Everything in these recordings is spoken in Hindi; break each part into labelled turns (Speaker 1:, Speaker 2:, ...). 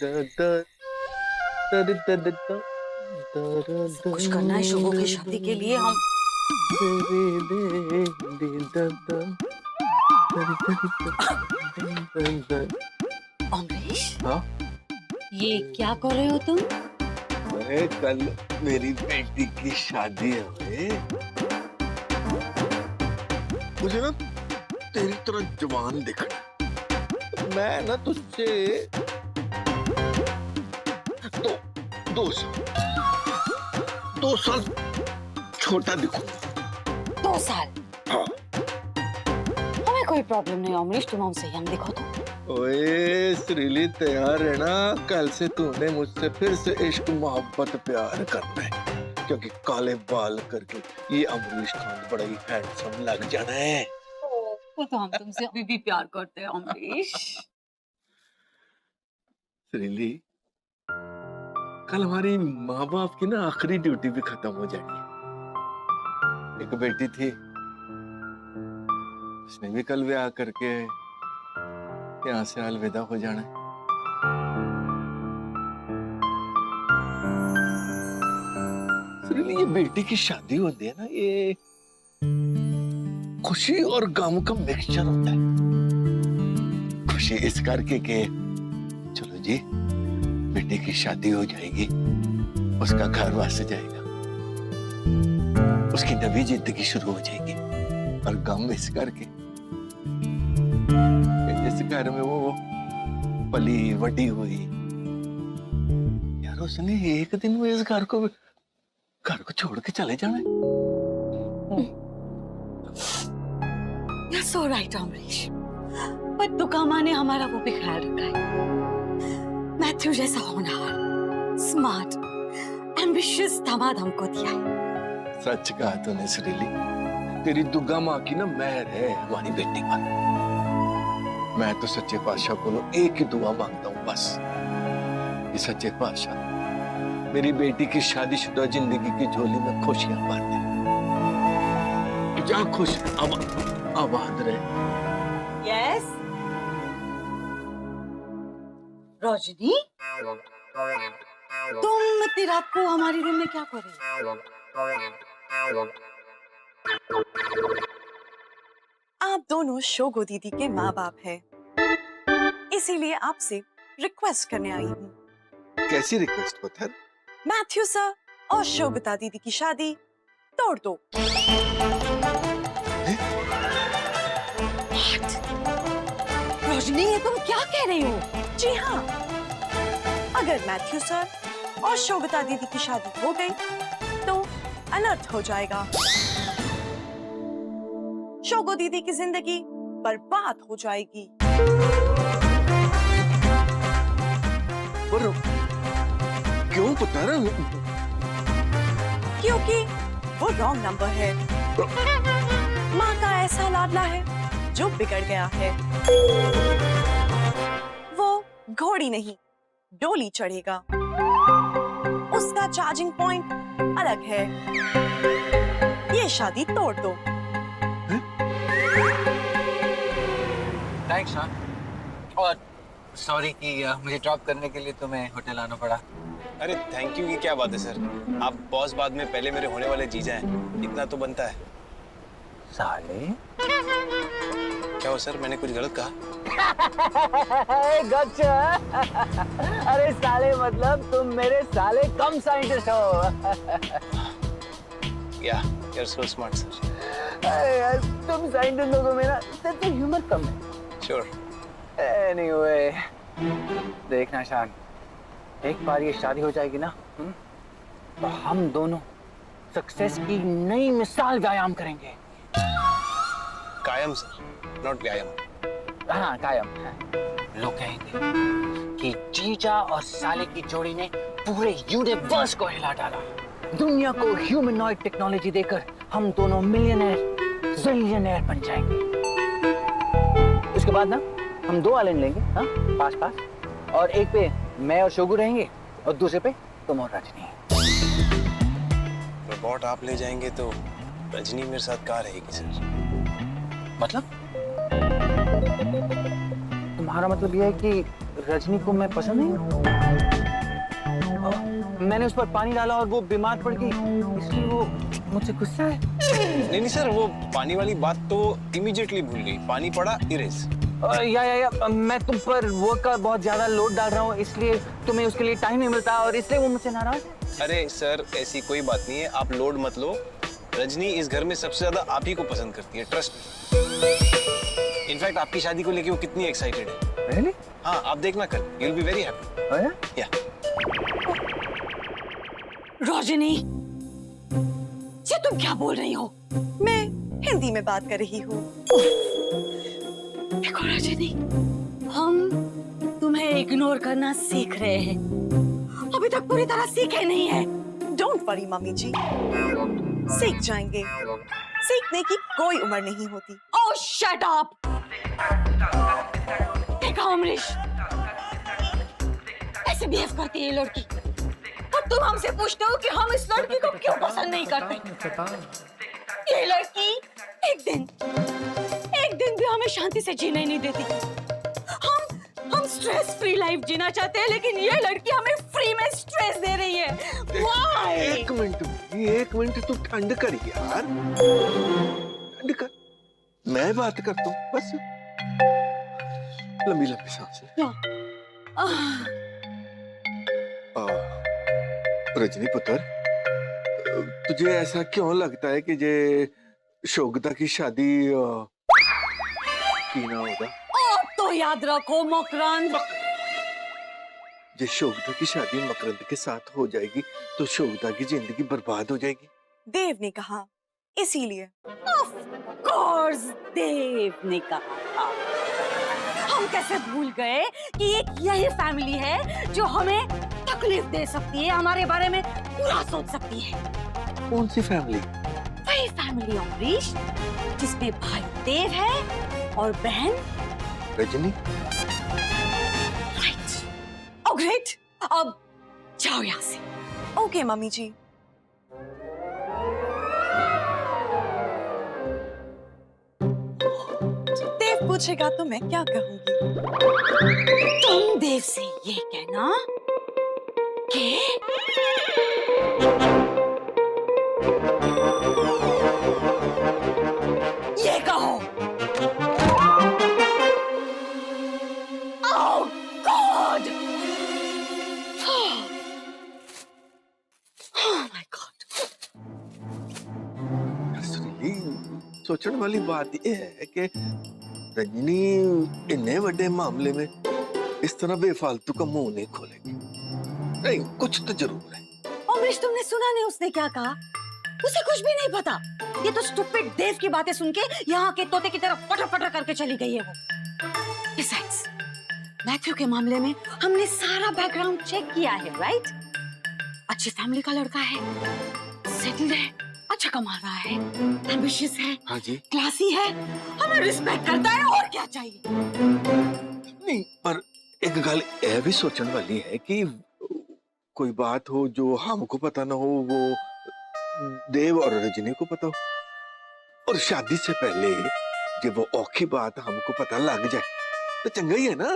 Speaker 1: सब कुछ करना है शुभो की शादी के लिए हम। अमरीश,
Speaker 2: हाँ?
Speaker 1: ये क्या कर रहे हो तुम?
Speaker 2: मैं कल मेरी बेटी की शादी है वे। मुझे ना तेरी तरह जवान दिखना है। मैं ना तुझसे दो दो साल 2 साल छोटा दिखूंगा।
Speaker 1: 2 साल?
Speaker 2: हाँ।
Speaker 1: हमें कोई प्रॉब्लम नहीं अमरीश, तुम हमसे यंग दिखो तो।
Speaker 2: ओए श्रीली, तैयार है ना? कल से तूने मुझसे फिर से इश्क मोहब्बत प्यार करना है, क्योंकि काले बाल करके ये अमरीश खान बड़ा ही हैंडसम लग जाना है।
Speaker 1: वो तो हम तुमसे अभी भी प्यार करते हैं अमरीश।
Speaker 2: श्रीली, कल हमारी माँ बाप की ना आखिरी ड्यूटी भी खत्म हो जाएगी। एक बेटी थी, उसने भी कल ब्याह करके यहाँ से अलविदा हो जाना है। श्रीली, ये बेटी की शादी होती है ना, ये खुशी और गम का मिक्सचर होता है। खुशी इस करके के चलो जी बेटी की शादी हो जाएगी, उसका घर वास जाएगा, उसकी नवी जिंदगी शुरू हो जाएगी। और गम इस करके जिस घर में वो पली वडी हुई, यार उसने एक दिन में इस घर को छोड़ के चले जाना है।
Speaker 1: You're so right अमरीश, पर दुका माँ ने हमारा वो भी ख्याल रखा है। मैथ्यू जैसा होनहार, स्मार्ट, एम्बिशियस दामाद हमको दिया है।
Speaker 2: सच कहा तूने श्रीली, तेरी दुर्गा माँ की ना मेहर है हमारी बेटी पर। मैं तो सच्चे पातशाह को एक ही दुआ मांगता हूँ बस, ये सच्चे पातशाह मेरी बेटी की शादीशुदा जिंदगी की झोली में खुशियां भर दे, जहाँ खुश आबाद रहे।
Speaker 1: यस रोशनी, तुम इतनी रात को हमारी रूम में क्या कर रही हो?
Speaker 3: आप दोनों शोगो दीदी के माँ बाप हैं, इसीलिए आपसे रिक्वेस्ट करने आई हूँ।
Speaker 2: कैसी रिक्वेस्ट पत्थर?
Speaker 3: मैथ्यू सर और शोभिता दीदी की शादी तोड़ दो।
Speaker 1: रोशनी, ये तुम क्या कह रही हो?
Speaker 3: जी हाँ, अगर मैथ्यू सर और शोभिता दीदी की शादी हो गई तो अनर्थ हो जाएगा। शोगो दीदी की जिंदगी बर्बाद हो जाएगी।
Speaker 2: पर क्यों पत्थर?
Speaker 3: क्योंकि वो रॉन्ग नंबर है। माँ का ऐसा लाडला है जो बिगड़ गया है। वो घोड़ी नहीं डोली चढ़ेगा, उसका चार्जिंग पॉइंट अलग है। ये शादी तोड़ दो।
Speaker 4: थैंक्स हाँ, और सॉरी कि मुझे ड्रॉप करने के लिए तुम्हें होटल आना पड़ा।
Speaker 5: अरे थैंक यू की क्या बात है सर, आप बॉस बाद में पहले मेरे होने वाले जीजा हैं, इतना तो बनता है।
Speaker 4: साले
Speaker 5: क्या हो सर, मैंने कुछ गलत कहा?
Speaker 4: गच्चा। अरे साले मतलब तुम मेरे साले कम साइंटिस्ट हो।
Speaker 5: या you're so smart सर।
Speaker 4: अरे यार तुम साइंटिस्ट लोगों में ना सेंस ऑफ ह्यूमर कम है।
Speaker 5: Sure।
Speaker 4: एनीवे देखना शान, एक बार ये शादी हो जाएगी ना तो हम दोनों सक्सेस की नई मिसाल व्यायाम करेंगे।
Speaker 5: कायम सर, नॉट व्यायाम।
Speaker 4: हाँ कायम। लोग कहेंगे कि जीजा और साले की जोड़ी ने पूरे यूनिवर्स को हिला डाला। दुनिया को ह्यूमनॉइड टेक्नोलॉजी देकर हम दोनों मिलियनेयर जिलियनेयर बन जाएंगे। उसके बाद ना हम 2 आइलैंड लेंगे, हाँ पास पास, और एक पे मैं और शोगू रहेंगे और दूसरे पे तुम और रजनी।
Speaker 5: रोबोट आप ले जाएंगे तो रजनी मेरे साथ कहाँ रहेगी सर?
Speaker 4: मतलब तुम तुम्हारा मतलब यह है कि रजनी को मैं पसंद नहीं हूँ? मैंने उस पर पानी डाला और वो बीमार पड़ गई, इसलिए वो मुझसे गुस्सा है।
Speaker 5: नहीं नहीं सर, वो पानी वाली बात तो इमीडिएटली भूल गई। पानी पड़ा, इरेज।
Speaker 4: या मैं तुम पर वर्क का बहुत ज्यादा लोड डाल रहा हूँ, इसलिए तुम्हें उसके लिए टाइम नहीं मिलता और इसलिए वो मुझसे नाराज है।
Speaker 5: अरे सर, ऐसी कोई बात नहीं है, आप लोड मत लो। रजनी इस घर में सबसे ज्यादा आप ही को पसंद करती है, ट्रस्ट मी। इनफैक्ट आपकी शादी को लेके वो कितनी एक्साइटेड है।
Speaker 4: Really?
Speaker 5: हाँ, आप देखना कल, you will be very happy. या
Speaker 1: रोशनी, ये तुम क्या बोल रही हो?
Speaker 3: मैं हिंदी में बात कर रही हूँ।
Speaker 1: देखो रजनी, हम तुम्हें इग्नोर करना सीख रहे हैं, अभी तक पूरी तरह सीखे नहीं है।
Speaker 3: डोंट वरी मम्मी जी, सीख जाएंगे। सीखने की कोई उम्र नहीं होती।
Speaker 1: ओह शट अप! देखो अमरीश, ऐसे बिहेव करती है ये लड़की, और तुम हमसे पूछते हो कि हम इस लड़की को क्यों पसंद नहीं करते। ये लड़की एक दिन भी हमें शांति से जीने नहीं देती। हम स्ट्रेस फ्री लाइफ जीना चाहते हैं, लेकिन ये लड़की हमें फ्री में स्ट्रेस दे रही है। Why?
Speaker 2: एक मिनट तू ठंड कर यार, ठंड कर। मैं बात करता हूँ बस। लंबी लंबी सांसें। रजनी पुत्र, तुझे ऐसा क्यों लगता है कि जे शोगता की शादी की ना होगा?
Speaker 1: तो याद रखो मकरंद,
Speaker 2: जे शोगता की शादी मकरंद के साथ हो जाएगी तो शोगता की जिंदगी बर्बाद हो जाएगी।
Speaker 3: देव ने कहा, इसीलिए।
Speaker 1: ऑफ कोर्स देव ने कहा। हम कैसे भूल गए कि एक यही फैमिली है जो हमें तकलीफ दे सकती है, हमारे बारे में बुरा सोच सकती है।
Speaker 2: कौन सी फैमिली?
Speaker 1: वही फैमिली अमरीश, जिसमें भाई देव है और बहन
Speaker 2: रजनी।
Speaker 1: राइट। ओह ग्रेट, अब जाओ यहाँ से।
Speaker 3: ओके मम्मी जी। देव पूछेगा तो मैं क्या कहूंगी?
Speaker 1: तुम देव से ये कहना कि ये कहो, ओह गॉड, ओह माय गॉड।
Speaker 2: सोचने वाली बात यह है कि रजनी इन्ने बड़े मामले में इस तरह बेफालतू का मुंह नहीं खोलेगी। नहीं, कुछ तो जरूर है।
Speaker 1: अमरीश, तुमने सुना नहीं उसने क्या कहा? उसे कुछ भी नहीं पता। ये तो स्टूपिड देव की बातें सुन के यहाँ के तोते की तरह पटर पटर करके चली गई है वो। Besides, मैथ्यू के मामले में हमने सारा बैकग्राउंड चेक किया है, राइट? अच्छी फैमिली का लड़का है, सेटल्ड है, अच्छा कमा रहा है, एम्बिशियस है,
Speaker 2: हाँ जी।
Speaker 1: क्लासी है, हमें रिस्पेक्ट करता है, और क्या चाहिए?
Speaker 2: नहीं, पर एक गल यह भी सोचने वाली है कि कोई बात हो जो हमको पता ना हो, वो देव और रजनी को पता हो, और शादी से पहले जब वो औखी बात हमको पता लग जाए तो चंगा ही है ना।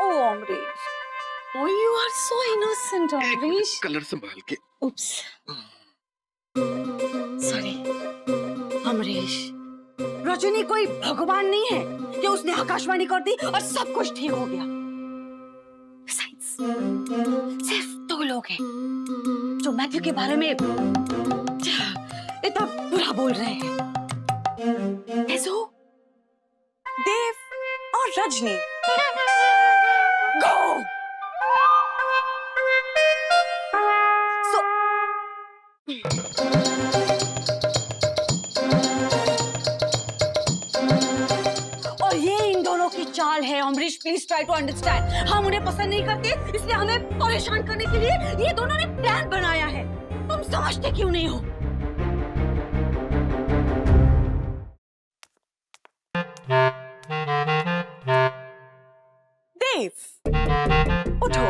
Speaker 1: Oh Amrish, oh you are so innocent, Amrish.
Speaker 2: Colour संभाल के।
Speaker 1: Oops. सॉरी अमरीश, रजनी कोई भगवान नहीं है कि उसने आकाशवाणी कर दी और सब कुछ ठीक हो गया। Besides, सिर्फ 2 लोग हैं जो मैथ्यू के बारे में इतना बुरा बोल रहे हैं। ऐसो?
Speaker 3: देव और रजनी।
Speaker 1: Go! और ये इन दोनों की चाल है Amrish, please try to understand. हम उन्हें पसंद नहीं करते, इसलिए हमें परेशान करने के लिए ये दोनों ने प्लान बनाया है। तुम समझते क्यों नहीं हो?
Speaker 3: देव, उठो।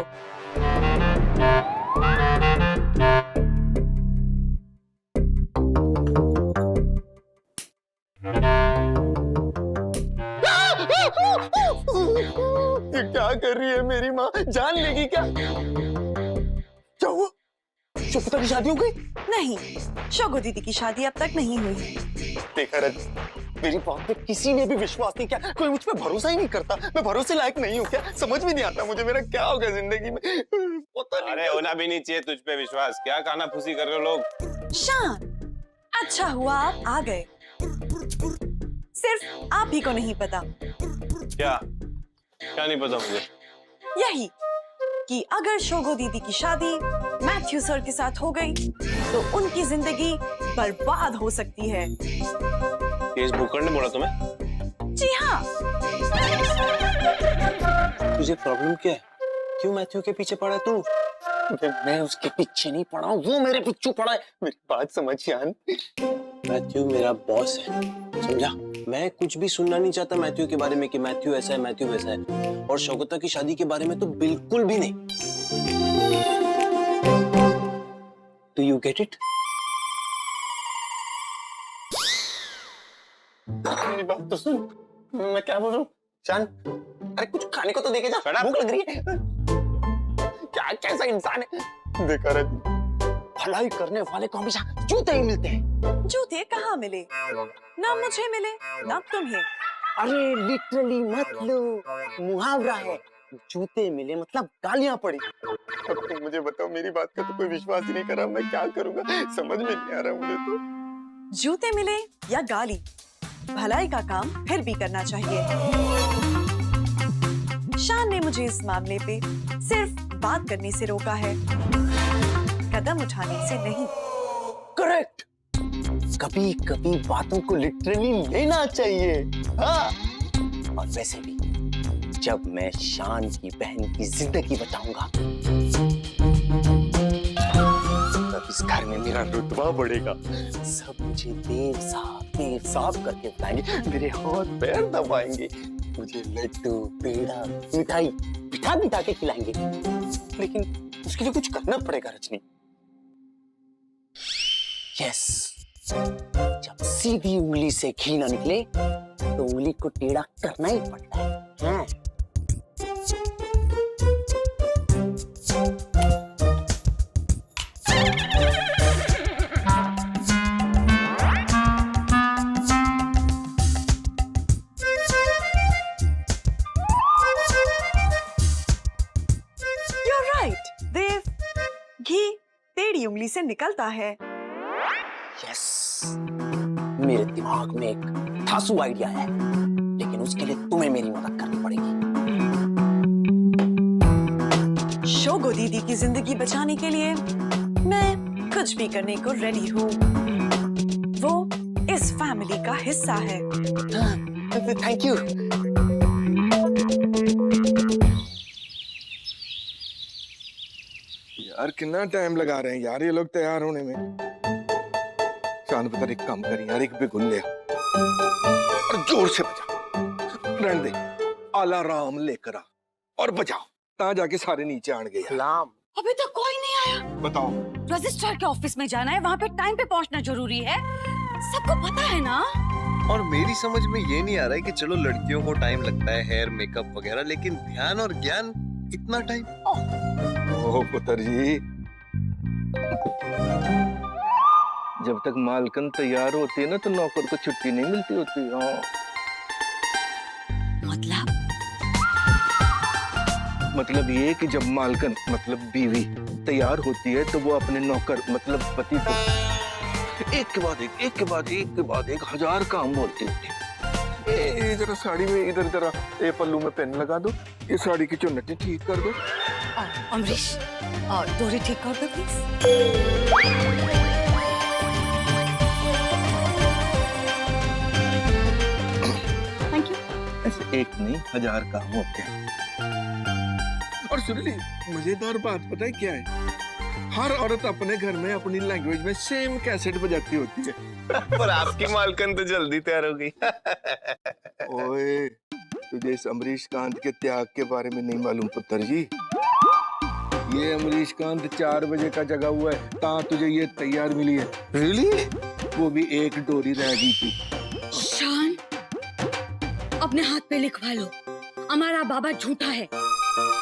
Speaker 6: कर रही है मेरी माँ? जान लेगी क्या? क्या हुआ? शोभिता की शादी हो गई?
Speaker 3: नहीं, शोगो दीदी की शादी अब तक नहीं हुई।
Speaker 6: देखा रज, मेरी बात पे किसी ने भी विश्वास नहीं किया। कोई मुझ पे भरोसा ही नहीं करता। मैं भरोसे लायक नहीं हूँ क्या? समझ में नहीं आता मुझे मेरा क्या होगा जिंदगी में। पता नहीं।
Speaker 5: अरे होना भी नहीं चाहिए तुझ पे विश्वास। क्या काना फूसी कर रहे हो लोग?
Speaker 3: शान, अच्छा हुआ आप आ गए। सिर्फ आप ही को नहीं पता।
Speaker 5: क्या नहीं पता मुझे?
Speaker 3: यही कि अगर शोगो दीदी की शादी मैथ्यू सर के साथ हो गई तो उनकी जिंदगी बर्बाद हो सकती है।
Speaker 5: ये इस भूखंड ने बोला तुम्हें?
Speaker 3: जी हाँ।
Speaker 5: तुझे प्रॉब्लम क्या है? क्यों मैथ्यू के पीछे पड़ा है तू?
Speaker 6: मैं उसके पीछे नहीं पड़ा हूँ, वो मेरे पीछे पड़ा है। मेरी बात समझ यान।
Speaker 5: मैथ्यू मेरा बॉस है, समझा? मैं कुछ भी सुनना नहीं चाहता मैथ्यू के बारे में कि मैथ्यू ऐसा है, मैथ्यू वैसा है। और शौकता की शादी के बारे में तो बिल्कुल भी नहीं। Do you get it?
Speaker 6: मेरी बात तो सुन। मैं क्या बोल रहा हूँ? शान, अरे कुछ खाने को तो देके जा। भूख लग रही है। क्या कैसा इंसान है? देखा रे, भलाई करने वाले को हमेशा जूते ही मिलते हैं।
Speaker 3: जूते कहाँ मिले? ना मुझे मिले ना तुम्हें।
Speaker 6: अरे लिटरली मत लो, मुहावरा है। जूते मिले मतलब गालियां पड़ी। अब तुम मुझे बताओ, मेरी बात का तो कोई विश्वास ही नहीं कर रहा। मैं क्या करूंगा समझ में नहीं आ रहा मुझे तो।
Speaker 3: जूते मिले या गाली, भलाई का काम फिर भी करना चाहिए। शान ने मुझे इस मामले पे सिर्फ बात करने से रोका है, कदम उठाने से नहीं।
Speaker 6: करेक्ट। कभी कभी बातों को लिटरली लेना चाहिए। हाँ। और वैसे भी जब मैं शान की बहन की जिंदगी बचाऊंगा तब इस घर में मेरा रुतबा बढ़ेगा। सब मुझे देव साहब करके बुलाएंगे, मेरे हाथ पैर दबाएंगे, मुझे लड्डू पेड़ा मिठाई बिठा के खिलाएंगे। लेकिन उसके लिए कुछ करना पड़ेगा रजनी। यस, जब सीधी उंगली से घी ना निकले तो उंगली को टेढ़ा करना ही पड़ता है। हाँ।
Speaker 3: You're right, देव। घी टेढ़ी उंगली से निकलता है।
Speaker 6: यस, मेरे दिमाग में एक धांसू आइडिया है, लेकिन उसके लिए तुम्हें मेरी मदद करनी पड़ेगी।
Speaker 3: शोगो दीदी की जिंदगी बचाने के लिए मैं कुछ भी करने को रेडी हूँ। वो इस फैमिली का हिस्सा है।
Speaker 6: Thank you.
Speaker 2: यार कितना टाइम लगा रहे हैं यार ये लोग तैयार होने में। शान पता नहीं काम करी यार, एक भी गुल ले और जोर से बजा। रहने दे, अलार्म लेकर आ और बजाओ, ता जाके सारे नीचे आन गए।
Speaker 1: अभी तक कोई नहीं आया।
Speaker 2: बताओ।
Speaker 1: रजिस्ट्रार के ऑफिस में जाना है, वहाँ पे टाइम पे पहुँचना जरूरी है, सबको पता है ना।
Speaker 7: और मेरी समझ में ये नहीं आ रहा है कि चलो लड़कियों को टाइम लगता है हेयर मेकअप वगैरह, लेकिन ध्यान और ज्ञान इतना टाइम।
Speaker 2: ओह पुत्र जी, जब तक मालकन तैयार होती है ना तो नौकर को छुट्टी नहीं मिलती होती। मतलब ये कि जब मालकन मतलब बीवी तैयार होती है तो वो अपने नौकर मतलब पति को एक के बाद एक हजार काम बोलती होती है। ये जरा साड़ी में इधर जरा ये पल्लू में पेन लगा दो, ये साड़ी की चुन्नटी ठीक कर दो।
Speaker 1: अमरीश, डोरी ठीक कर दो प्लीज। Thank you.
Speaker 2: ऐसे एक नहीं 1000 काम होते हैं। और सुन ली, मजेदार बात पता है क्या है? हर औरत अपने घर में अपनी लैंग्वेज में सेम कैसेट बजाती होती है।
Speaker 5: पर आपकी मालकन तो जल्दी तैयार हो गई।
Speaker 2: ओए, तुझे इस अमरीश कांत के त्याग के बारे में नहीं मालूम पुत्र जी। ये अमरीश कांत 4 बजे का जगा हुआ है, ता तुझे ये तैयार मिली है।
Speaker 5: Really?
Speaker 2: वो भी एक डोरी रह गई थी।
Speaker 1: शान, अपने हाथ पे लिखवा लो, हमारा बाबा झूठा है।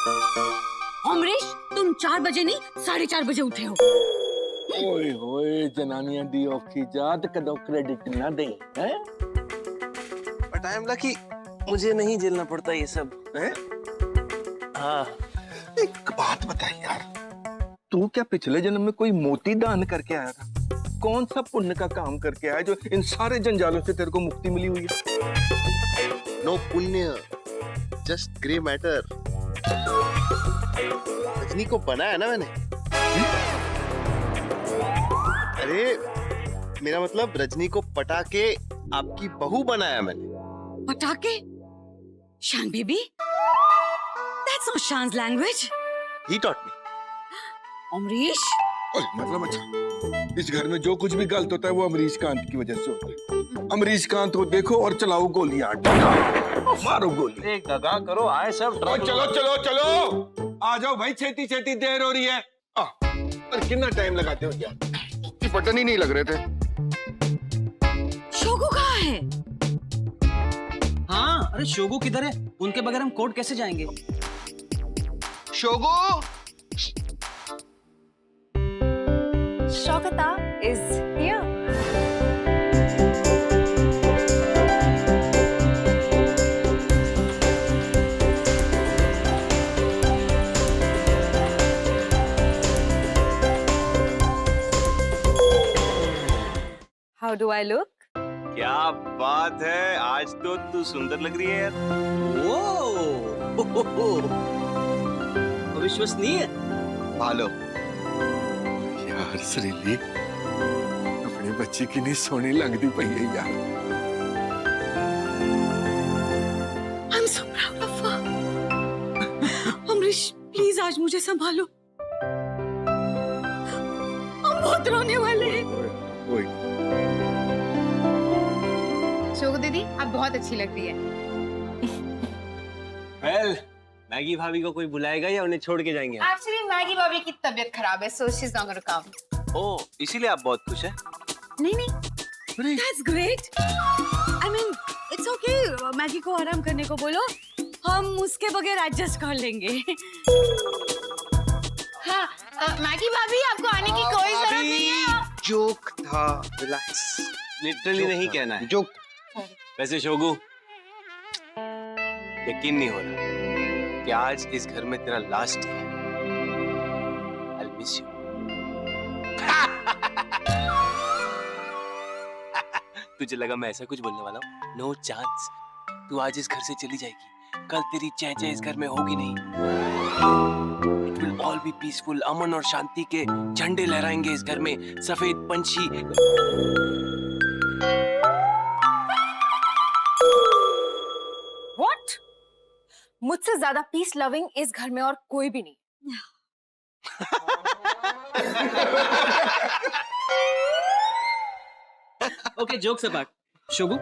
Speaker 1: अमरीश, तुम 4 बजे नहीं 4:30 बजे उठे हो।
Speaker 2: ओए होए जनानियां दी औखी जात कदों क्रेडिट ना दे हैं।
Speaker 6: बट आई एम लकी, मुझे नहीं झेलना पड़ता ये सब है। हाँ,
Speaker 2: एक बात बता यार, तू क्या पिछले जन्म में कोई मोती दान करके आया था? कौन सा पुण्य का काम करके आया जो इन सारे जंजालों से तेरे को मुक्ति मिली हुई है?
Speaker 7: नो पुण्य, जस्ट ग्रे मैटर। रजनी को बनाया ना मैंने। अरे मेरा मतलब रजनी को पटा के आपकी बहू बनाया मैंने।
Speaker 1: पटाके? शान baby? That's not Shan's language.
Speaker 7: He taught me.
Speaker 1: Amrish,
Speaker 2: ओए, मतलब अच्छा, इस घर में जो कुछ भी गलत होता है वो अमरीश कांत की वजह से होता है। अमरीश कांत को देखो और चलाओ गोलियां, मारो गोली।
Speaker 6: एक दगा करो, आए सब।
Speaker 2: चलो चलो चलो, आ जाओ भाई, छेती छेती, देर हो रही है। पर कितना टाइम लगाते हो यार, बटन ही नहीं लग रहे थे।
Speaker 1: शोगू कहाँ है?
Speaker 8: हाँ, अरे शोगू किधर है? उनके बगैर हम कोर्ट कैसे जाएंगे?
Speaker 7: शोगो,
Speaker 3: Shogata is here. How do I look?
Speaker 5: क्या बात है, आज तो तू सुंदर लग रही है यार।
Speaker 8: अविश्वसनीय।
Speaker 7: भालो।
Speaker 2: यार श्रीली, अपनी बच्ची की नहीं सोनी लगती पई है यार।
Speaker 1: I'm so proud of her. Amrish, please आज मुझे संभालो। हम बहुत रोने वाले हैं।
Speaker 2: ओए,
Speaker 9: शोगो दीदी, आप बहुत अच्छी लग रही है।
Speaker 5: वेल, मैगी भाभी को कोई बुलाएगा या उन्हें छोड़ के जाएंगे?
Speaker 9: एक्चुअली मैगी भाभी की तबीयत खराब है, so she's not gonna come.
Speaker 5: ओह, इसीलिए आप बहुत खुश हैं?
Speaker 1: नहीं, that's great. I mean, it's okay. Maggi को आराम करने को बोलो, हम उसके बगैर एडजस्ट कर लेंगे।
Speaker 9: हाँ, मैगी भाभी आपको आने की कोई जरूरत नहीं है।
Speaker 7: जोक था, रिलैक्स।
Speaker 5: लिटरली नहीं कहना है।
Speaker 7: जोक।
Speaker 5: वैसे शोगू, यकीन नहीं हो रहा कि आज इस घर में तेरा लास्ट है। I'll miss you. तुझे लगा मैं ऐसा कुछ बोलने वाला हूँ? No chance. तू आज इस घर से चली जाएगी, कल तेरी चेंचे इस घर में होगी नहीं। It will all be peaceful. अमन और शांति के झंडे लहराएंगे इस घर में, सफेद पंछी।
Speaker 3: What? मुझसे ज्यादा पीस लविंग इस घर में और कोई भी नहीं।
Speaker 8: Okay, jokes apart. शोगू,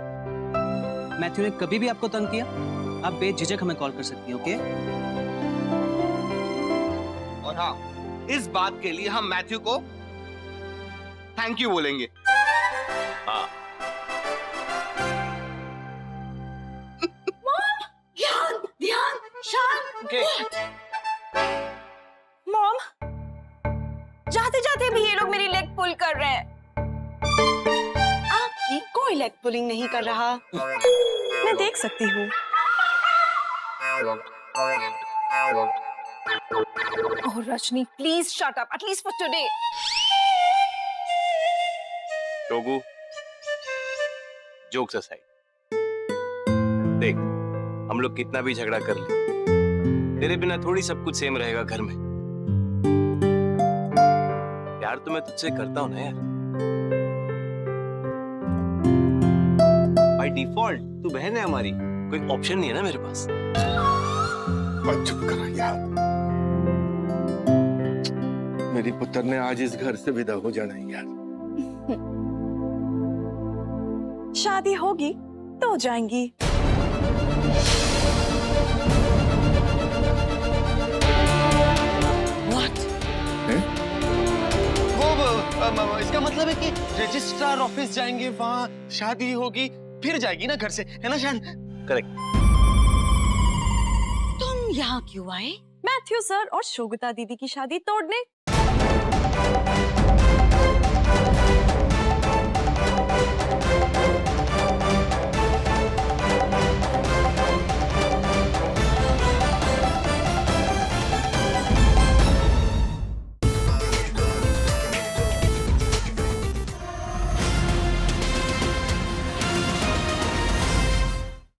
Speaker 8: मैथ्यू ने कभी भी आपको तंग किया, आप बेझिझक हमें कॉल कर सकती हैं, ओके?
Speaker 7: और हाँ, इस बात के लिए हम मैथ्यू को थैंक यू बोलेंगे।
Speaker 5: हाँ,
Speaker 1: ध्यान, शान।
Speaker 3: मॉम, जाते जाते भी ये लोग मेरी लेग पुल कर रहे हैं। आपकी कोई लेग पुलिंग नहीं कर रहा, मैं देख सकती हूँ। Oh Rajni, please shut up, at least for today.
Speaker 5: शोगू, जोक्स असाइड, देख, हम लोग कितना भी झगड़ा कर ले, तेरे बिना थोड़ी सब कुछ सेम रहेगा घर में। प्यार तो मैं तुझसे करता हूं ना यार। बाय डिफॉल्ट तू बहन है हमारी, कोई ऑप्शन नहीं है ना मेरे पास।
Speaker 2: बस चुप करा यार, मेरी पुत्र ने आज इस घर से विदा हो जाना है यार।
Speaker 3: शादी होगी तो जाएंगी।
Speaker 6: इसका मतलब है कि रजिस्ट्रार ऑफिस जाएंगे, वहाँ शादी होगी, फिर जाएगी ना घर से, है ना शान?
Speaker 5: करेक्ट।
Speaker 1: तुम यहाँ क्यों आए?
Speaker 3: मैथ्यू सर और शोगुता दीदी की शादी तोड़ने